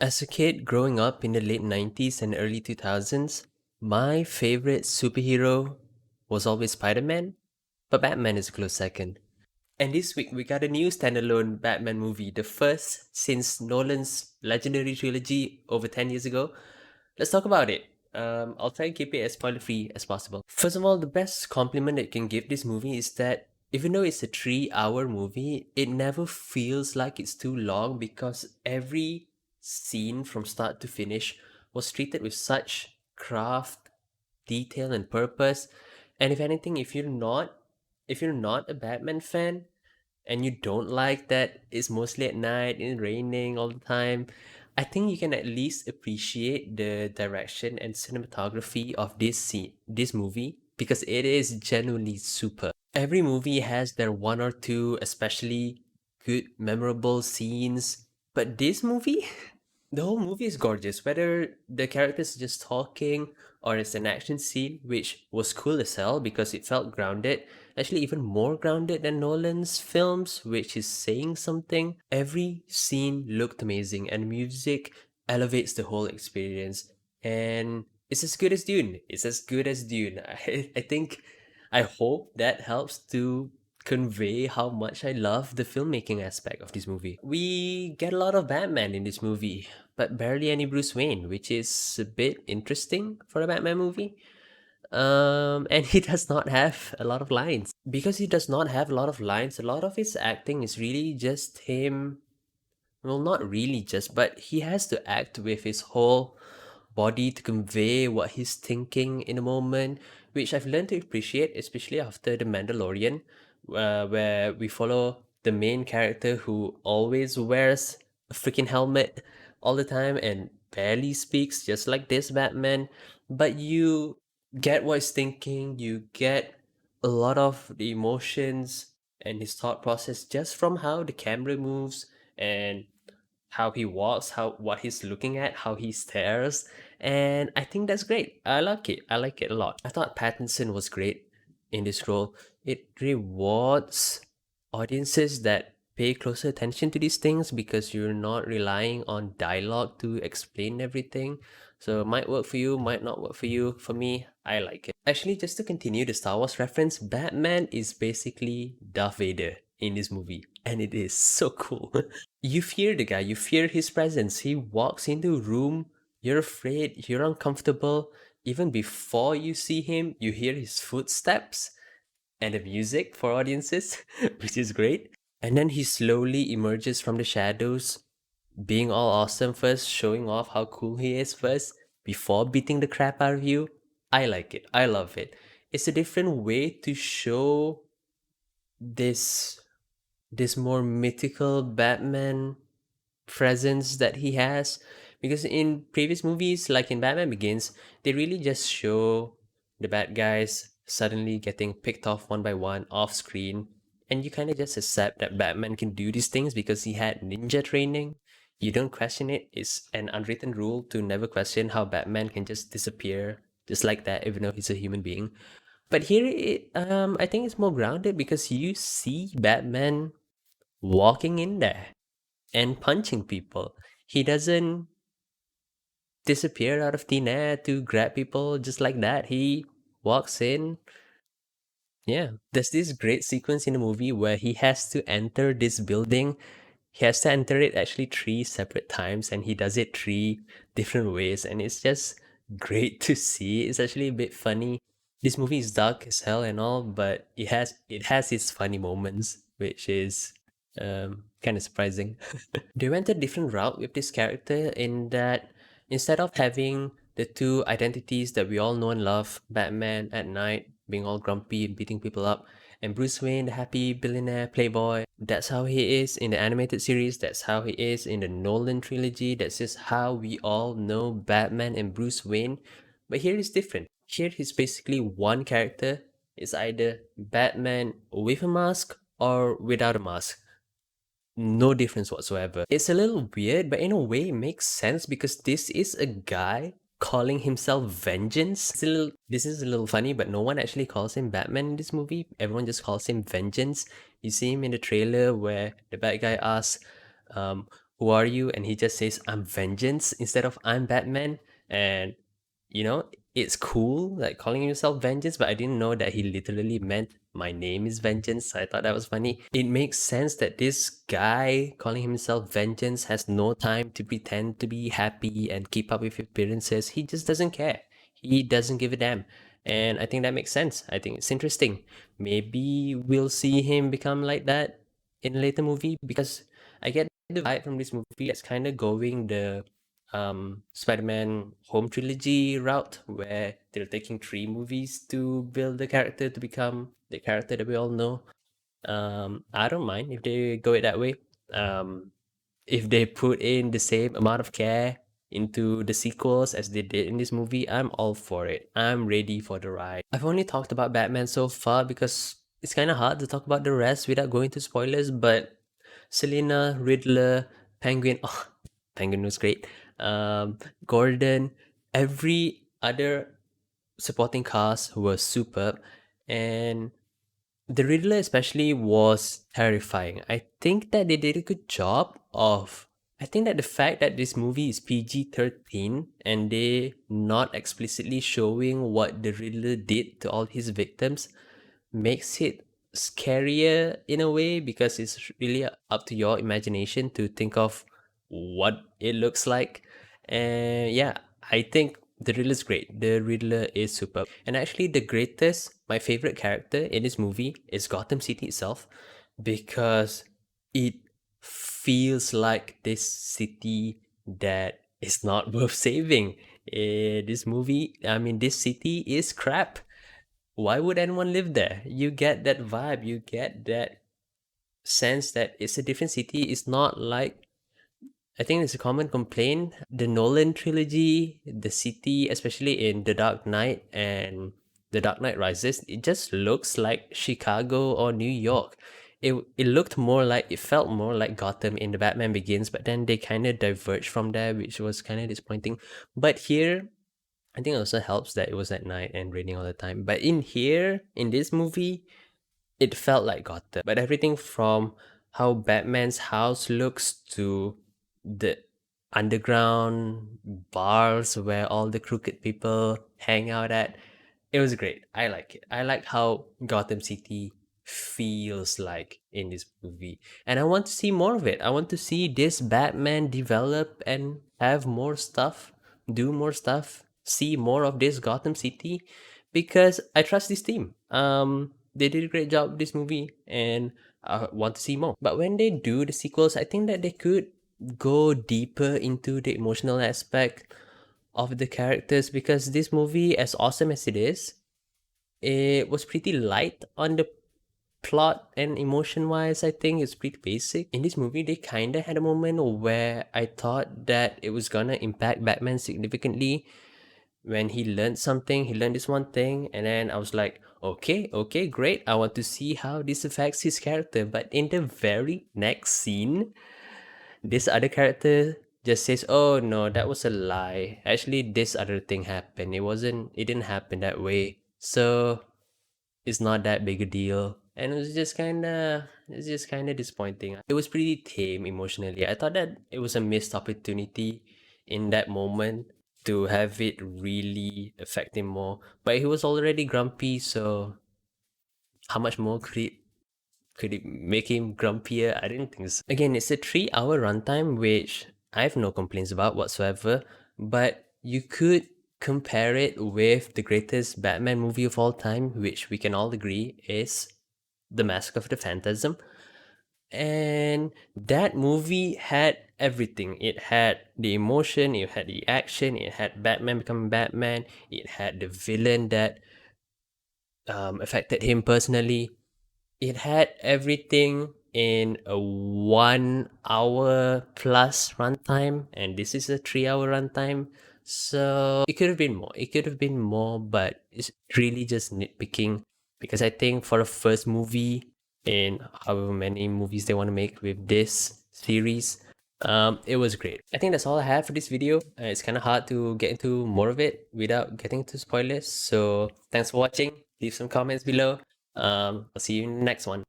As a kid growing up in the late 90s and early 2000s, my favorite superhero was always Spider Man, but Batman is a close second. And this week we got a new standalone Batman movie, the first since Nolan's legendary trilogy over 10 years ago. Let's talk about it. I'll try and keep it as spoiler free as possible. First of all, the best compliment that you can give this movie is that even though it's a 3 hour movie, it never feels like it's too long because every scene from start to finish was treated with such craft, detail, and purpose. And if anything, if you're not a Batman fan, and you don't like that it's mostly at night and raining all the time, I think you can at least appreciate the direction and cinematography of this movie because it is genuinely super. Every movie has their one or two especially good memorable scenes, but this movie the whole movie is gorgeous, whether the characters are just talking or it's an action scene, which was cool as hell because it felt grounded. Actually, even more grounded than Nolan's films, which is saying something. Every scene looked amazing, and music elevates the whole experience. And it's as good as Dune. It's as good as Dune. I hope that helps to convey how much I love the filmmaking aspect of this movie. We get a lot of Batman in this movie, but barely any Bruce Wayne, which is a bit interesting for a Batman movie. And he does not have a lot of lines. Because he does not have a lot of lines, a lot of his acting is really just him. Well, not really just, but he has to act with his whole body to convey what he's thinking in a moment, which I've learned to appreciate, especially after The Mandalorian, where we follow the main character who always wears a freaking helmet all the time and barely speaks, just like this Batman. But you get what he's thinking, you get a lot of the emotions and his thought process just from how the camera moves and how he walks, how what he's looking at, how he stares, and I think that's great. I like it. I like it a lot. I thought Pattinson was great in this role. It rewards audiences that pay closer attention to these things because you're not relying on dialogue to explain everything. So it might work for you, might not work for you. For me, I like it. Actually, just to continue the Star Wars reference, Batman is basically Darth Vader in this movie, and it is so cool. You fear the guy, you fear his presence. He walks into a room, you're afraid, you're uncomfortable. Even before you see him, you hear his footsteps and the music for audiences, which is great. And then he slowly emerges from the shadows, being all awesome first, showing off how cool he is first, before beating the crap out of you. I like it. I love it. It's a different way to show this this more mythical Batman presence that he has, because in previous movies like in Batman Begins, they really just show the bad guys suddenly getting picked off one by one off screen, and you kind of just accept that Batman can do these things because he had ninja training. You don't question it. It's an unwritten rule to never question how Batman can just disappear just like that even though he's a human being. But here I think it's more grounded because you see Batman walking in there and punching people. He doesn't disappear out of thin air to grab people just like that. He walks in. Yeah. There's this great sequence in the movie where he has to enter this building. He has to enter it actually three separate times and he does it three different ways. And it's just great to see. It's actually a bit funny. This movie is dark as hell and all, but it has its funny moments, which is kind of surprising. They went a different route with this character in that instead of having the two identities that we all know and love, Batman at night being all grumpy and beating people up, and Bruce Wayne, the happy billionaire playboy, that's how he is in the animated series, that's how he is in the Nolan trilogy, that's just how we all know Batman and Bruce Wayne. But here is different. Here he's basically one character. It's either Batman with a mask or without a mask, no difference whatsoever. It's a little weird, but in a way it makes sense because this is a guy calling himself Vengeance. This is a little funny, but no one actually calls him Batman in this movie. Everyone just calls him Vengeance. You see him in the trailer where the bad guy asks, um, who are you? And he just says, I'm vengeance instead of I'm Batman. And, you know, it's cool, like calling himself vengeance, but I didn't know that he literally meant my name is vengeance. I thought that was funny. It makes sense that this guy calling himself vengeance has no time to pretend to be happy and keep up with appearances. He just doesn't care. He doesn't give a damn. And I think that makes sense. I think it's interesting. Maybe we'll see him become like that in a later movie because I get the vibe from this movie that's kind of going the Spider-Man home trilogy route where they're taking three movies to build the character to become the character that we all know. I don't mind if they go it that way. Um, if they put in the same amount of care into the sequels as they did in this movie, I'm all for it. I'm ready for the ride. I've only talked about Batman so far because it's kind of hard to talk about the rest without going to spoilers, but Selena, Riddler, Penguin, oh, Penguin was great. Gordon, every other supporting cast was superb, and the Riddler especially was terrifying. I think that they did a good job of. I think that the fact that this movie is PG-13 and they not explicitly showing what the Riddler did to all his victims makes it scarier in a way because it's really up to your imagination to think of what it looks like. And yeah, I think the Riddler is great. The Riddler is superb. And actually, the greatest, my favorite character in this movie is Gotham City itself because it feels like this city that is not worth saving. This movie, I mean, this city is crap. Why would anyone live there? You get that vibe, you get that sense that it's a different city. It's not like, I think it's a common complaint. The Nolan trilogy, the city, especially in The Dark Knight and The Dark Knight Rises, it just looks like Chicago or New York. It looked more like, it felt more like Gotham in the Batman Begins, but then they kind of diverged from there, which was kind of disappointing. But here, I think it also helps that it was at night and raining all the time. But in here, in this movie, it felt like Gotham. But everything from how Batman's house looks to the underground bars where all the crooked people hang out at, it was great. I like it. I like how Gotham City feels like in this movie. And I want to see more of it. I want to see this Batman develop and have more stuff, do more stuff, see more of this Gotham City because I trust this team. They did a great job with this movie and I want to see more. But when they do the sequels, I think that they could go deeper into the emotional aspect of the characters because this movie, as awesome as it is, it was pretty light on the plot and emotion wise. I think it's pretty basic. In this movie, they kind of had a moment where I thought that it was gonna impact Batman significantly when he learned something. He learned this one thing, and then I was like, okay, great. I want to see how this affects his character. But in the very next scene, this other character just says, "Oh no, that was a lie. Actually, this other thing happened. It didn't happen that way. So it's not that big a deal." And it's just kind of disappointing. It was pretty tame emotionally. I thought that it was a missed opportunity in that moment to have it really affect him more. But he was already grumpy, so how much more could it make him grumpier? I didn't think so. Again, it's a 3 hour runtime, which I have no complaints about whatsoever, but you could compare it with the greatest Batman movie of all time, which we can all agree is The Mask of the Phantasm. And that movie had everything. It had the emotion, it had the action, it had Batman becoming Batman, it had the villain that affected him personally. It had everything in a 1 hour plus runtime, and this is a 3 hour runtime. So it could have been more. It could have been more, but it's really just nitpicking because I think for a first movie in however many movies they want to make with this series, it was great. I think that's all I have for this video. It's kind of hard to get into more of it without getting into spoilers. So thanks for watching. Leave some comments below. I'll see you in the next one.